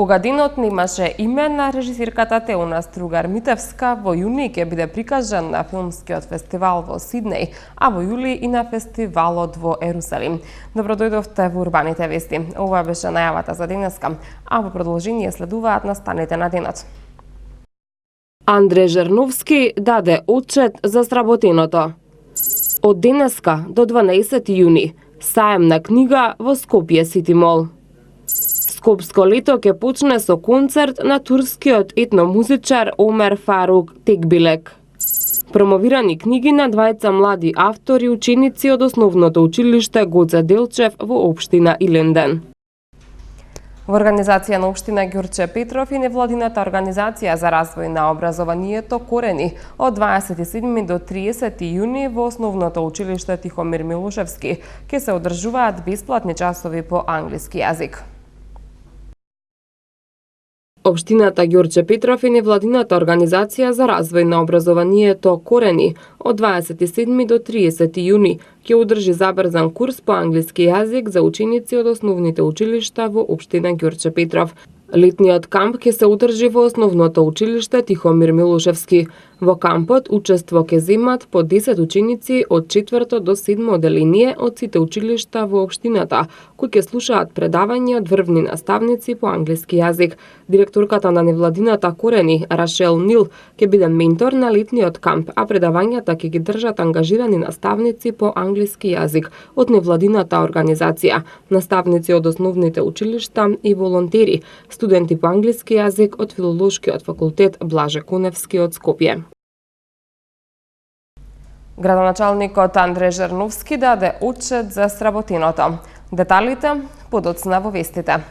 Погодинот немаше име на режисирката Теона Стругар-Митевска. Во јуни ќе биде прикажан на филмскиот фестивал во Сиднеј, а во јули и на фестивалот во Ерусалим. Добро дојдовте во Урбаните вести. Ова беше најавата за денеска, а во продолжение следуваат настаните на денот. Андреј Жерновски даде отчет за сработеното. Од денеска до 12 јуни, саем на книга во Скопје Сити Мол. Скопско лето ќе почне со концерт на турскиот етномузичар Омер Фарук Текбилек. Промовирани книги на двајца млади автори ученици од основното училиште Гоце Делчев во општина Илинден. Во организација на општина Ѓурче Петров и невладината организација за развој на образованието Корени од 27 до 30 јуни во основното училиште Тихомир Милошевски ќе се одржуваат бесплатни часови по англиски јазик. Општината Ѓурче Петров и невладината организација за развој на образованието Корени од 27 до 30 јуни ќе одржи забрзан курс по англиски јазик за ученици од основните училишта во општина Ѓурче Петров. Летниот камп ќе се одржи во основното училиште Тихомир Милошевски. Во кампот учество ќе земат по 10 ученици од 4 до 7 оделение од сите училишта во општината, кои ќе слушаат предавања од врвни наставници по англиски јазик. Директорката на невладината Корени, Рашел Нил, ќе биде ментор на летниот камп, а предавањата ќе ги држат ангажирани наставници по англиски јазик од невладината организација, наставници од основните училишта и волонтери, студенти по англиски јазик од Филолошкиот факултет Блаже Коневски од Скопје. Градоначалникот Андреј Жерновски даде отчет за сработеното. Деталите подоцна во вестите.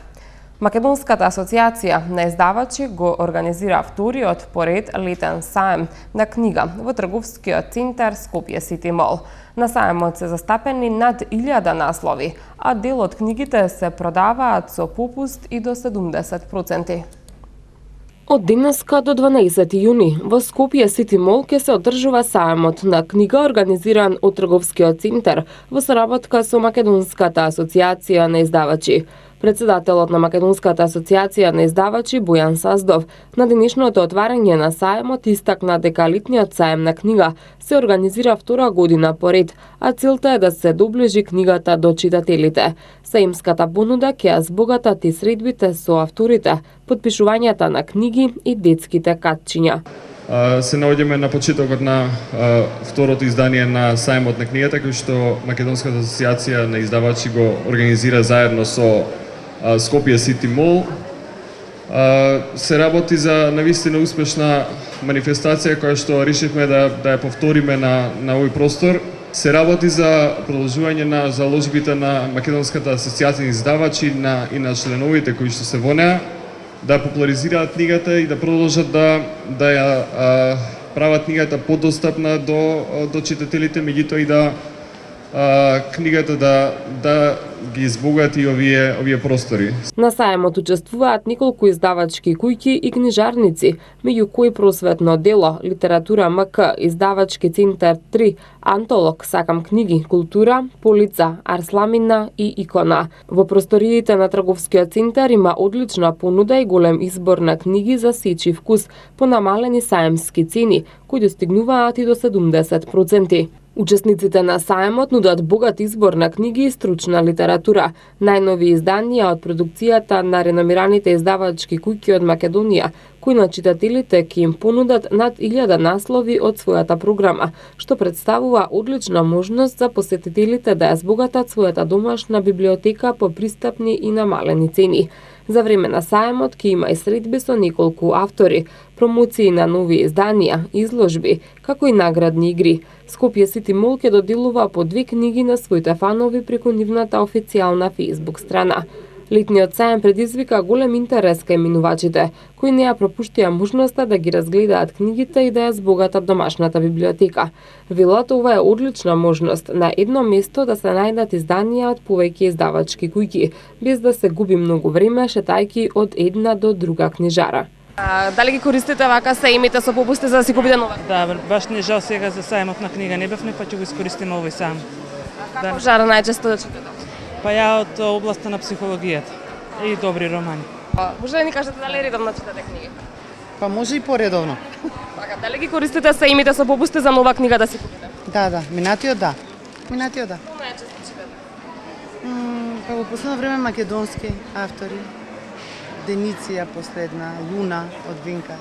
Македонската асоциација на издавачи го организира вториот поред летен саем на книга во трговскиот центар Скопје Сити Мол. На саемот се застапени над 1000 наслови, а дел од книгите се продаваат со попуст и до 70%. Од денеска до 12 јуни во Скопје Сити Мол ќе се одржува саемот на книга организиран од трговскиот центар во соработка со Македонската асоциација на издавачи. Председателот на Македонската асоциација на издавачи Бојан Саздов на денешното отварање на саемот истакна дека летниот саем на книга се организира втора година поред, а целта е да се доближи книгата до читателите. Саемската понуда ќе ја збогатат и средбите со авторите, подпишувањата на книги и детските катчиња. Се наоѓаме на почетокот на второто издание на саемот на книгата, кој што Македонската асоциација на издавачи го организира заедно со Скопје Сити Мол. Се работи за навистина успешна манифестација која што решивме да ја повториме на овој простор. Се работи за продолжување на заложбите на Македонската асоциација на издавачи и на членовите кои што се во неа, да популаризираат книгата и да продолжат да ја прават книгата подостапна до читателите, меѓутоа и да книгата да ги избогати овие простори. На саемот учествуваат неколку издавачки куќи и книжарници, меѓу кои просветно дело, литература МК, издавачки центар 3, Антолог, Сакам книги, Култура, Полица, Арсламина и Икона. Во просториите на трговскиот центар има одлична понуда и голем избор на книги за сечи вкус по намалени саемски цени, кои достигнуваат и до 70%. Учесниците на саемот нудат богат избор на книги и стручна литература, најнови изданија од продукцијата на реномираните издавачки куќи од Македонија, кои на читателите ќе им понудат над 1000 наслови од својата програма, што представува одлична можност за посетителите да ја збогатат својата домашна библиотека по пристапни и намалени цени. За време на саемот ќе има и средби со неколку автори, промоции на нови изданија, изложби, како и наградни игри. Скопје Сити Мол ќе доделува по 2 книги на своите фанови преку нивната официјална Facebook страна. Летниот саем предизвика голем интерес кај минувачите, кои не ја пропуштија можноста да ги разгледаат книгите и да ја збогатат домашната библиотека. Велат ова е одлична можност на едно место да се најдат изданија од повеќе издавачки куќи, без да се губи многу време шетајки од една до друга книжара. Дали ги користите вака саемите со попусти за да си купите нова? Да, баш не жал сега за саемот на книга не бевме, па ќе го искористиме овој саем. Како да. Жара најчесто да читате? Па ја од областа на психологијата и добри романи. Може ли ни кажете дали редовно читате книги? Па може и поредовно. Така, дали ги користите саимите со попусти за нова книга да си купите? Да, минатиот да. Минатиот да. Што најчесто читате? Па во последно време македонски автори. Дениция последна, Луна од Винка.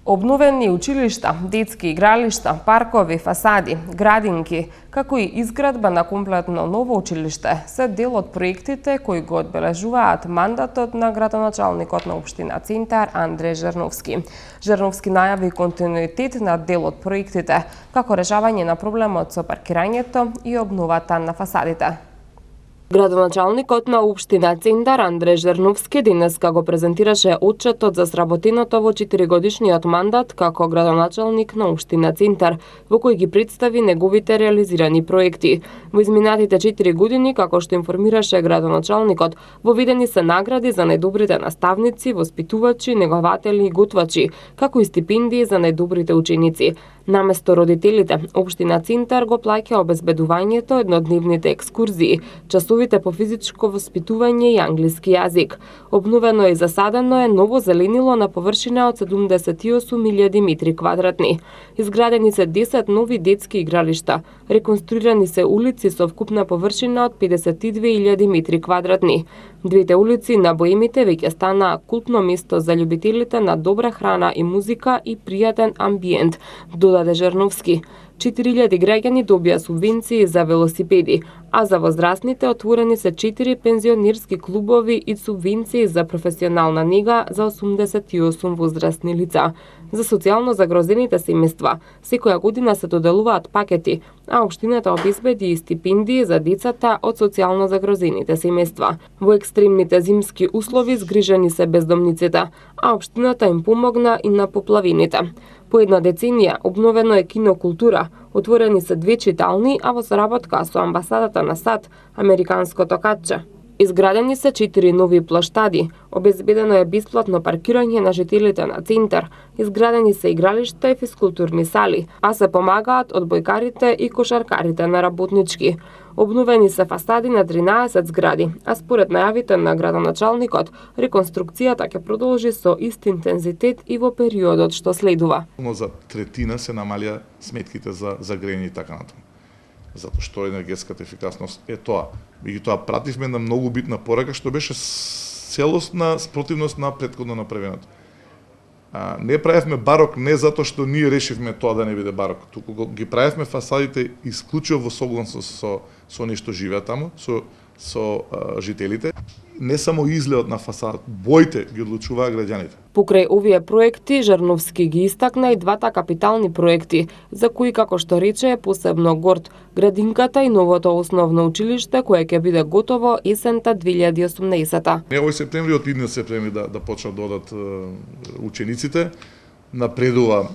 Обновени училишта, детски игралишта, паркови, фасади, градинки, како и изградба на комплетно ново училиште се дел од проектите кои го одбележуваат мандатот на градоначалникот на општина Центар Андреј Жерновски. Жерновски најави континуитет на дел од проектите, како решавање на проблемот со паркирањето и обновата на фасадите. Градоначалникот на општина Центар Андреј Жерновски денеска го презентираше отчетот за сработеното во 4-годишниот мандат како градоначалник на општина Центар, во кој ги представи неговите реализирани проекти. Во изминатите 4 години, како што информираше градоначалникот, воведени се награди за најдобрите наставници, воспитувачи, негователи и готвачи, како и стипендии за најдобрите ученици. Наместо родителите, општина Центар го плаќа обезбедувањето, еднодневните екскурзии, часовите по физичко воспитување и англиски јазик. Обновено и засадено е ново зеленило на површина од 78.000 метри квадратни. Изградени се 10 нови детски игралишта. Реконструирани се улици со вкупна површина од 52.000 метри квадратни. Двете улици на Боемите веќе станаа култно место за љубителите на добра храна и музика и пријатен амбиент, додаде Жерновски. 4.000 граѓани добија субвенции за велосипеди, а за возрастните отворени се 4 пензионерски клубови и субвенции за професионална нега за 88 возрастни лица. За социјално загрозените семејства секоја година се доделуваат пакети, а општината обезбеди и стипендии за децата од социјално загрозените семејства. Во екстремните зимски услови згрижени се бездомниците, а општината им помогна и на поплавините. По една деценија обновено е кинокултура, отворени се 2 читални, а во соработка со амбасадата на САД, Американското катче. Изградени се 4 нови плоштади, обезбедено е бесплатно паркирање на жителите на Центар, изградени се игралишта и физкултурни сали, а се помагаат одбојкарите и кошаркарите на работнички. Обновени се фасади на 13 згради, а според најавите на градоначалникот, реконструкцијата ќе продолжи со ист интензитет и во периодот што следува. За третина се намалија сметките за грејење и така натаму. Затоа што енергетската ефикасност е тоа. Меѓутоа пративме на многу битна порака што беше целосна спротивност на претходно направеното. Не правевме барок не затоа што ние решивме тоа да не биде барок, туку ги правевме фасадите исклучиво во согласност со оние што живеат таму, со жителите. Не само изгледот на фасадата, боите ги одлучуваа граѓаните. Покрај овие проекти, Жерновски ги истакна и двата капитални проекти, за кои, како што рече, е посебно горд: градинката и новото основно училиште, кое ќе биде готово есента 2018. Овој септември, од идниот септември да почнат да одат учениците, напредува,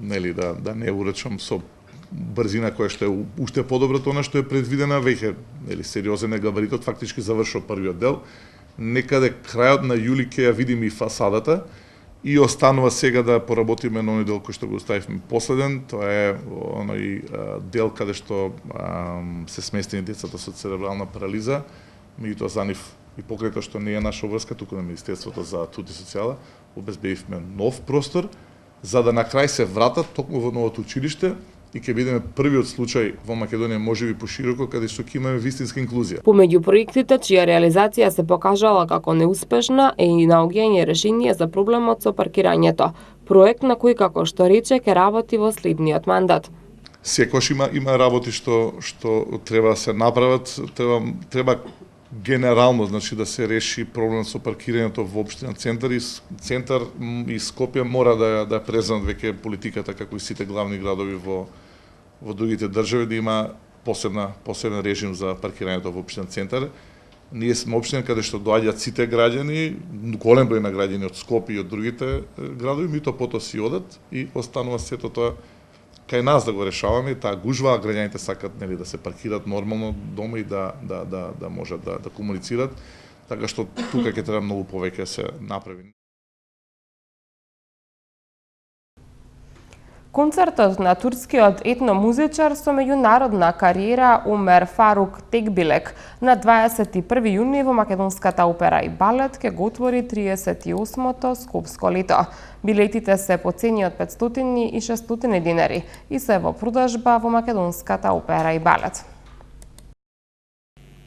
нели, да не уречам со брзина која што е уште подобра тоа што е предвидена, веќе нели сериозен е габаритот, фактички завршува првиот дел. Некаде крајот на јули ќе ја видиме и фасадата и останува сега да поработиме на оној дел кој што го оставивме последен, тоа е оној дел каде што се сместени децата со церебрална парализа, меѓутоа за нив и покрај тоа што не е наша врска туку на Министерството за труд и социјала, обезбедивме нов простор за да на крај се вратат токму во новото училиште и ќе бидеме првиот случај во Македонија, можеби пошироко, каде што ќе имаме вистинска инклузија. Помеѓу проектите чија реализација се покажала како неуспешна е и наоѓање решение за проблемот со паркирањето. Проект на кој, како што рече, ќе работи во следниот мандат. Секојаш има работи што треба да се направат, треба генерално, значи да се реши проблем со паркирањето во општина Центар и Скопје мора да преземат веќе политиката како и сите главни градови во другите држави да има посебен режим за паркирањето во општина Центар. Ние сме општина каде што доаѓаат сите граѓани, голем број на граѓани од Скопје и од другите градови, меѓутоа потоа си одат и останува сето тоа кај нас да го решаваме, таа гужва, граѓаните сакат нели да се паркираат нормално дома и да можат да комуницираат, така што тука ќе треба многу повеќе се направи. Концертот на турскиот етномузичар со меѓународна кариера Умер Фарук Текбилек на 21 јуни во Македонската опера и балет ќе го отвори 38-то Скопско лето. Билетите се по цени од 500 и 600 динари и се во продажба во Македонската опера и балет.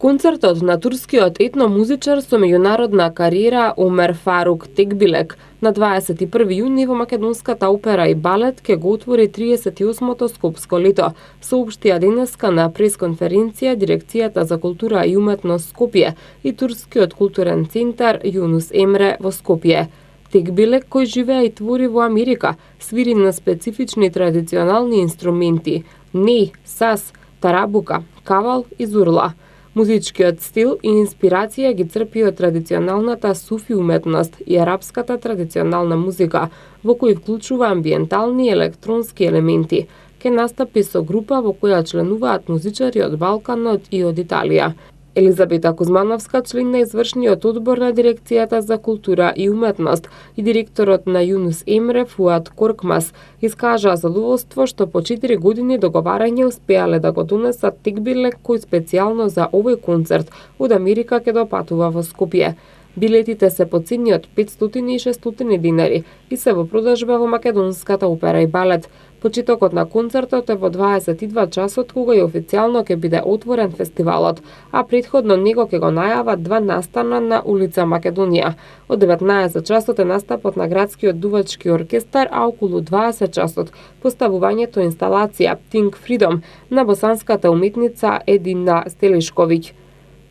Концертот на турскиот етномузичар со меѓународна кариера Умер Фарук Текбилек на 21 јуни во Македонската опера и балет ќе го отвори 38-то Скопско лето, соопштија денеска на пресконференција Дирекцијата за култура и уметност Скопје и Турскиот културен центар Юнус Емре во Скопје. Текбилек, кој живее и твори во Америка, свири на специфични традиционални инструменти – ней, сас, тарабука, кавал и зурла. Музичкиот стил и инспирација ги црпи од традиционалната суфи уметност и арапската традиционална музика, во кој вклучува амбиентални и електронски елементи. Ке настапи со група во која членуваат музичари од Балканот и од Италија. Елизабета Кузмановска, член на извршниот одбор на Дирекцијата за култура и уметност и директорот на Юнус Емре Фуат Коркмас, искажаа задоволство што по 4 години договарање успеале да го донесат Текбилек, кој специјално за овој концерт од Америка ќе допатува во Скопје. Билетите се по цени од 500 и 600 динари и се во продажба во Македонската опера и балет. Почетокот на концертот е во 22 часот, кога и официјално ќе биде отворен фестивалот, а претходно него ќе го најават 2 настана на улица Македонија. Од 19 часот е настапот на градскиот дувачки оркестар, а околу 20 часот поставувањето инсталација Think Freedom на босанската уметница Едина Стелишковиќ.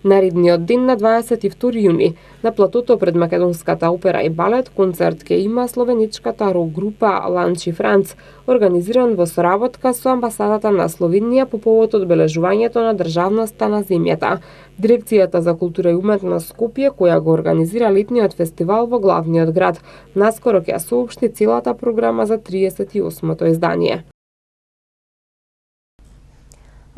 Наредниот ден на 22 јуни на платото пред Македонската опера и балет концерт ќе има словеничката рок група Ланчи Франц, организиран во соработка со амбасадата на Словенија по повод одбележувањето на државноста на земјата. Дирекцијата за култура и уметност Скопје, која го организира летниот фестивал во главниот град, наскоро ќе соопшти целата програма за 38-то издание.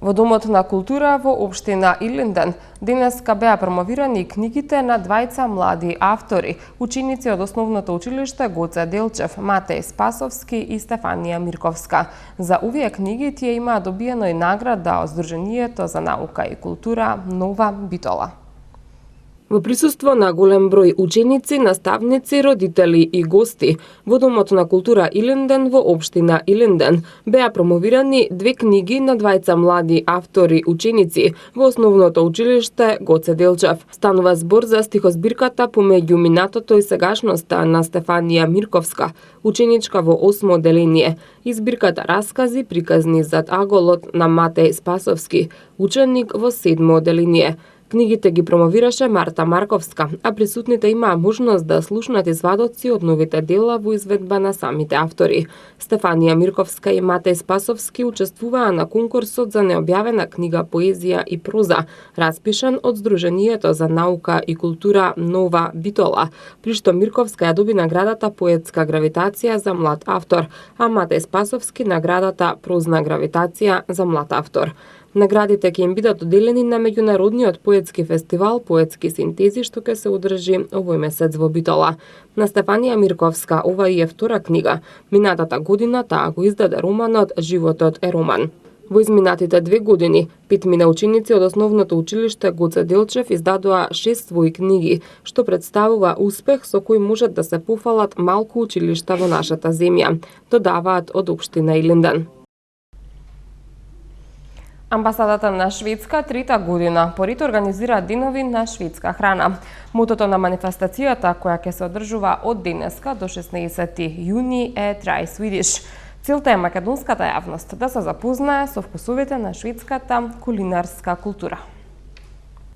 Во Домот на култура во општина Илинден денеска беа промовирани книгите на двајца млади автори, ученици од основното училиште Гоце Делчев, Матеј Спасовски и Стефанија Мирковска. За овие книги тие имаа добиено и награда од Сдруженијето за наука и култура Нова Битола. Во присуство на голем број ученици, наставници, родители и гости, во Домот на култура Илинден во општина Илинден беа промовирани 2 книги на двајца млади автори ученици во основното училиште Гоце Делчев. Станува збор за стихозбирката помеѓу минатото и сегашноста на Стефанија Мирковска, ученичка во 8 одделение, и збирката Раскази приказни зад аголот на Матеј Спасовски, ученик во 7 одделение. Книгите ги промовираше Марта Марковска, а присутните имаа можност да слушнат извадоци од новите дела во изведба на самите автори. Стефанија Мирковска и Матеј Спасовски учествуваа на конкурсот за необјавена книга поезија и проза, распишан од Сдруженијето за наука и култура Нова Битола, при што Мирковска ја доби наградата Поетска гравитација за млад автор, а Матеј Спасовски наградата Прозна гравитација за млад автор. Наградите ќе им бидат оделени на меѓународниот поетски фестивал Поетски синтези, што ќе се одржи овој месец во Битола. На Стефанија Мирковска ова и е втора книга. Минатата година таа го издаде романот Животот е роман. Во изминатите 2 години, 5 ученици од основното училиште Гоце Делчев издадоа 6 своји книги, што представува успех со кој можат да се пофалат малку училишта во нашата земја, додаваат од општина Илинден. Амбасадата на Шведска трета година поред организира денови на шведска храна. Мотото на манифестацијата, која ќе се одржува од денеска до 16 јуни е Try Swedish. Целта е македонската јавност да се запознае со вкусовите на шведската кулинарска култура.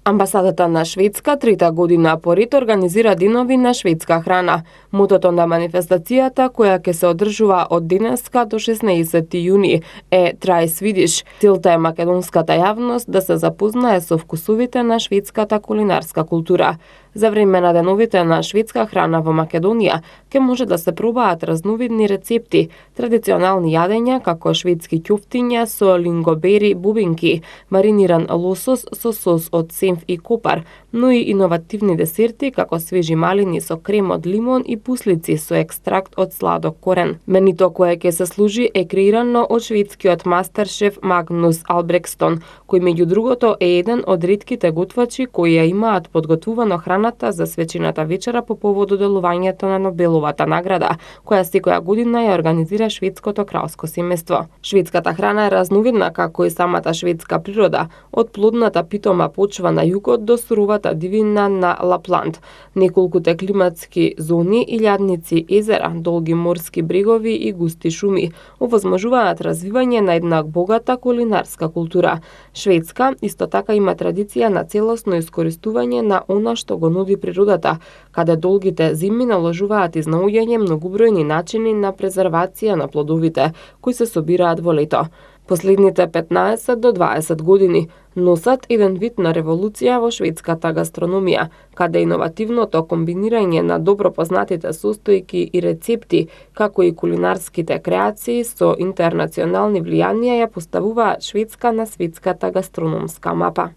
Амбасадата на Шведска трета година поред организира денови на шведска храна. Мотото на манифестацијата, која ќе се одржува од денеска до 16 јуни е Try Swedish. Целта е македонската јавност да се запознае со вкусовите на шведската кулинарска култура. За време на деновите на шведска храна во Македонија ќе може да се пробаат разновидни рецепти, традиционални јадења како шведски ќуфтиња со лингобери бубинки, мариниран лосос со сос од сенф и копар, но и иновативни десерти како свежи малини со крем од лимон и пуслици со екстракт од сладок корен. Менито кое ќе се служи е креирано од шведскиот мастершеф Магнус Албрекстон, кој меѓу другото е еден од ретките готвачи кои ја имаат подготвувано храната за свечената вечера по повод доделувањето на Нобеловата награда, која секоја година ја организира шведското кралско семејство. Шведската храна е разновидна како и самата шведска природа, од плодната питома почва на југот до суровата дивина на Лапланд, неколкуте климатски зони, илјадници, езера, долги морски брегови и густи шуми овозможуваат развивање на една богата кулинарска култура. Шведска исто така има традиција на целосно искористување на она што го нуди природата, каде долгите зими наложуваат изнаоѓање многобројни начини на презервација на плодовите, кои се собираат во лето. Последните 15 до 20 години носат еден вид на револуција во шведската гастрономија, каде иновативното комбинирање на добро познатите состојки и рецепти, како и кулинарските креации со интернационални влијанија ја поставуваат Шведска на светската гастрономска мапа.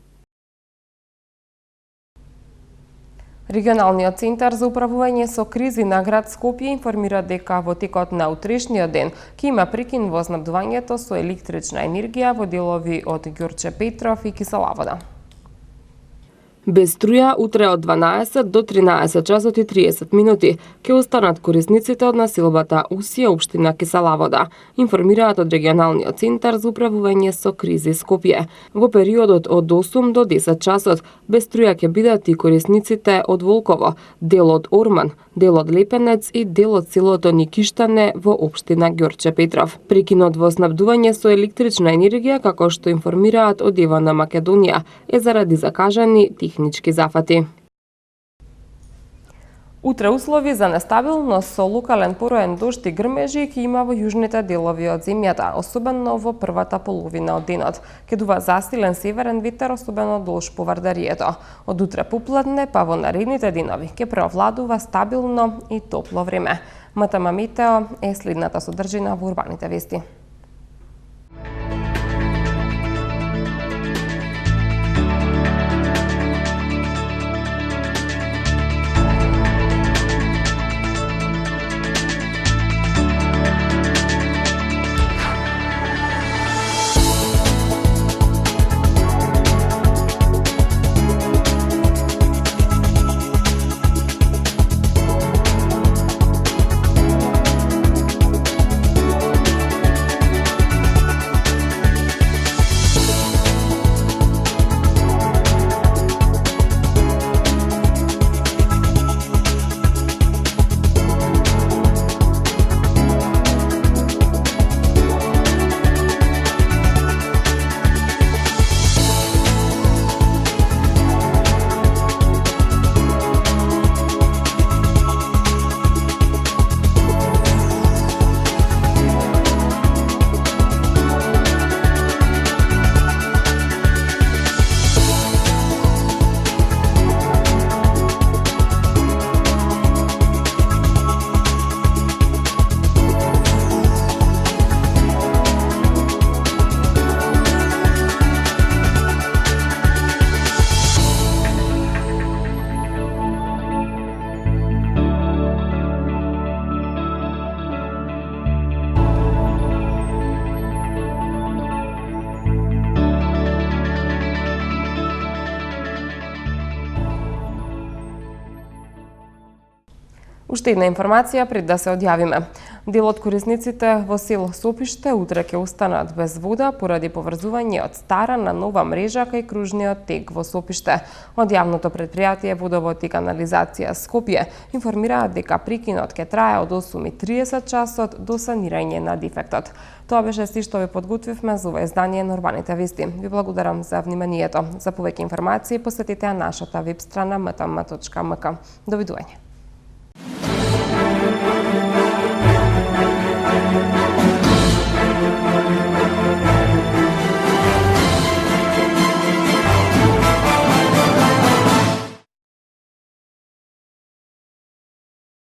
Регионалниот центар за управување со кризи на град Скопје информира дека во текот на утрешниот ден ќе има прекин во снабдувањето со електрична енергија во делови од Ѓорче Петров и Киселавода. Без струја утре од 12 до 13 часот и 30 минути ќе останат корисниците од населбата Усија, општина Киселавода, информираат од регионалниот центар за управување со кризи Скопје. Во периодот од 8 до 10 часот без струја ќе бидат и корисниците од Волково, дел од Орман, дел од Лепенец и дел од селото Никиштане во општина Ѓорче Петров. Прекинот во снабдување со електрична енергија, како што информираат од Ева на Македонија, е заради закажани технички зафати. Утре услови за нестабилност со локален пороен дожд и грмежи ќе има во јужните делови од земјата, особено во првата половина од денот. Ќе дува засилен северен ветер, особено долж повардарието. Од утре попладне па во наредните денови ќе преовладува стабилно и топло време. МТМ Метео е следната содржина во урбаните вести. Уште една информација пред да се одјавиме. Дел од корисниците во село Сопиште утре ќе останат без вода поради поврзување од стара на нова мрежа кај кружниот тек во Сопиште. Од јавното претпријатие Водовод и канализација Скопје информираат дека прекинот ќе трае од 8:30 часот до санирање на дефектот. Тоа беше се што ви подготвивме за ова издание на Урбаните вести. Ви благодарам за вниманието. За повеќе информации посетете нашата веб страна mtm.mk. Довидување.